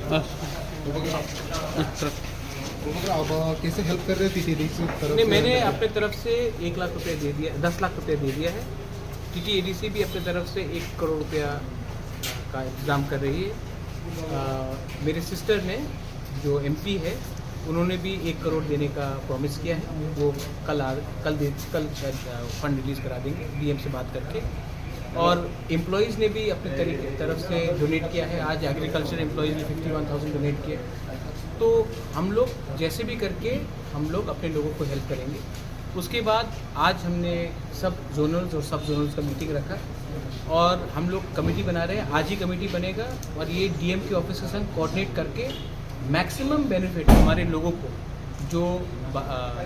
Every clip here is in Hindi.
आप कैसे हेल्प कर रहे थे टीटीडीसी की तरफ नहीं, से? मैंने अपने तरफ से 1 लाख रुपए दे दिया, 10 लाख रुपए दे दिया है। टीटीएडीसी भी अपने तरफ से 1 करोड़ रुपया का इंतजाम कर रही है। मेरे सिस्टर ने जो एमपी है उन्होंने भी 1 करोड़ देने का प्रॉमिस किया है। वो कल शायद फंड रिलीज़ करा देंगे डीएम से बात करके। और एम्प्लॉयज़ ने भी अपने तरफ से डोनेट किया है। आज एग्रीकल्चर एम्प्लॉयज़ ने 51,000 डोनेट किए। तो हम लोग जैसे भी करके हम लोग अपने लोगों को हेल्प करेंगे। उसके बाद आज हमने सब जोनल्स और सब जोनल्स का मीटिंग रखा और हम लोग कमेटी बना रहे हैं। आज ही कमेटी बनेगा और ये डीएम के ऑफिस के संग कोऑर्डिनेट करके मैक्सिमम बेनिफिट हमारे लोगों को जो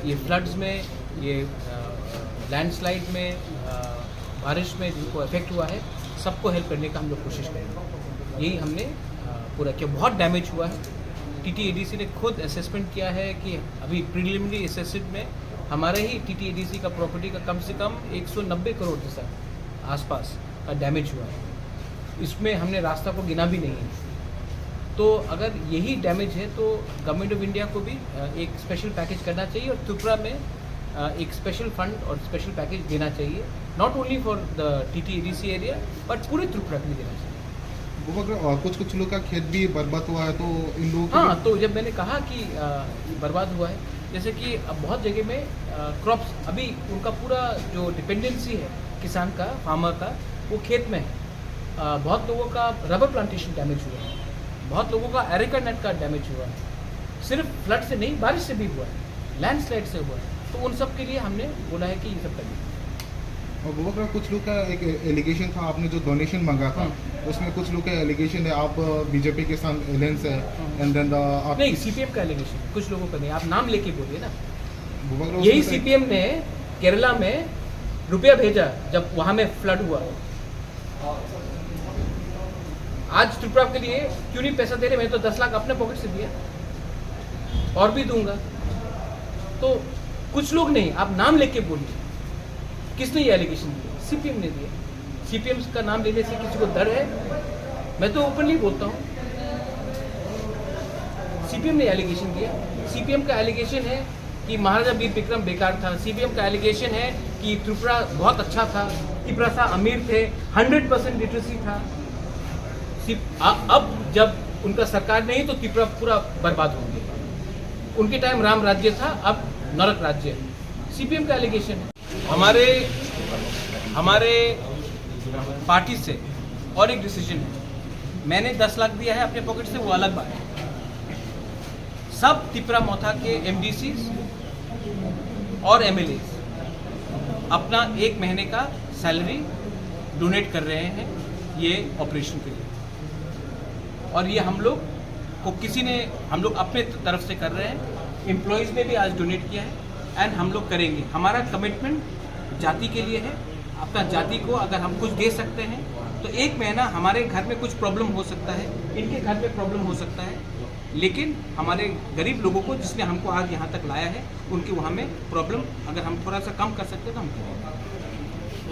ये फ्लड्स में, ये लैंडस्लाइड में, बारिश में जिनको इफेक्ट हुआ है, सबको हेल्प करने का हम लोग कोशिश करेंगे। यही हमने पूरा किया। बहुत डैमेज हुआ है। टीटीएडीसी ने खुद असेसमेंट किया है कि अभी प्रीलिमिनरी असेसमेंट में हमारे ही टीटीएडीसी का प्रॉपर्टी का कम से कम 190 करोड़ जैसा आसपास का डैमेज हुआ है। इसमें हमने रास्ता को गिना भी नहीं है। तो अगर यही डैमेज है तो गवर्नमेंट ऑफ इंडिया को भी एक स्पेशल पैकेज करना चाहिए और त्रिपुरा में एक स्पेशल फंड और स्पेशल पैकेज देना चाहिए, not only for the TTADC area but पूरे त्रिपुरा के लिए देना चाहिए। कुछ लोग का खेत भी बर्बाद हुआ है, तो इन लोगों को हाँ, तो जब मैंने कहा कि बर्बाद हुआ है, जैसे कि अब बहुत जगह में क्रॉप्स, अभी उनका पूरा जो डिपेंडेंसी है किसान का, फार्मर का, वो खेत में है। बहुत लोगों का रबर प्लांटेशन डैमेज हुआ है, बहुत लोगों का एरिका नेट का डैमेज हुआ है। सिर्फ फ्लड से नहीं, बारिश से भी हुआ है, लैंडस्लाइड से हुआ है। तो उन सब के लिए हमने बोला है कि ये सब करिए। और कुछ लोग का एक एलिगेशन था, आपने जो डोनेशन मांगा था उसमें कुछ लोग का एलिगेशन है आप बीजेपी के साथ एलायंस है एंड देन आप नहीं, सीपीएम का एलिगेशन, कुछ लोगों का नहीं। आप नाम लेके बोलिए ना। उसमें यही सीपीएम ने केरला में रुपया भेजा जब वहां में फ्लड हुआ। आज त्रिपुरा के लिए क्यों नहीं पैसा दे रहे? मैं तो 10 लाख अपने पॉकेट से दिया और भी दूंगा। तो कुछ लोग नहीं, आप नाम लेके बोलिए। किसने ये एलिगेशन दिया? सीपीएम ने दिया। सीपीएम का नाम लेने से किसी को डर है? मैं तो ओपनली बोलता हूँ, सीपीएम ने एलिगेशन दिया। सीपीएम का एलिगेशन है कि महाराजा वीर विक्रम बेकार था। सीपीएम का एलिगेशन है कि त्रिपुरा बहुत अच्छा था, त्रिपुरा सा अमीर थे, 100% लिटरेसी था। अब जब उनका सरकार नहीं तो त्रिपुरा पूरा बर्बाद हो गया। उनके टाइम राम राज्य था, अब नरक राज्य है। सीपीएम का एलिगेशन है। हमारे पार्टी से और एक डिसीजन है। मैंने 10 लाख दिया है अपने पॉकेट से, वो अलग बात है। सब त्रिपुरा मोथा के एमडीसीज और एमएलए अपना 1 महीने का सैलरी डोनेट कर रहे हैं ये ऑपरेशन के लिए। और ये हम लोग को हम लोग अपने तरफ से कर रहे हैं। एम्प्लॉयज़ ने भी आज डोनेट किया है एंड हम लोग करेंगे। हमारा कमिटमेंट जाति के लिए है। अपना जाति को अगर हम कुछ दे सकते हैं तो 1 महीना हमारे घर में कुछ प्रॉब्लम हो सकता है, इनके घर में प्रॉब्लम हो सकता है, लेकिन हमारे गरीब लोगों को जिसने हमको आज यहाँ तक लाया है उनके वहाँ में प्रॉब्लम अगर हम थोड़ा सा कम कर सकते हैं तो हम करेंगे।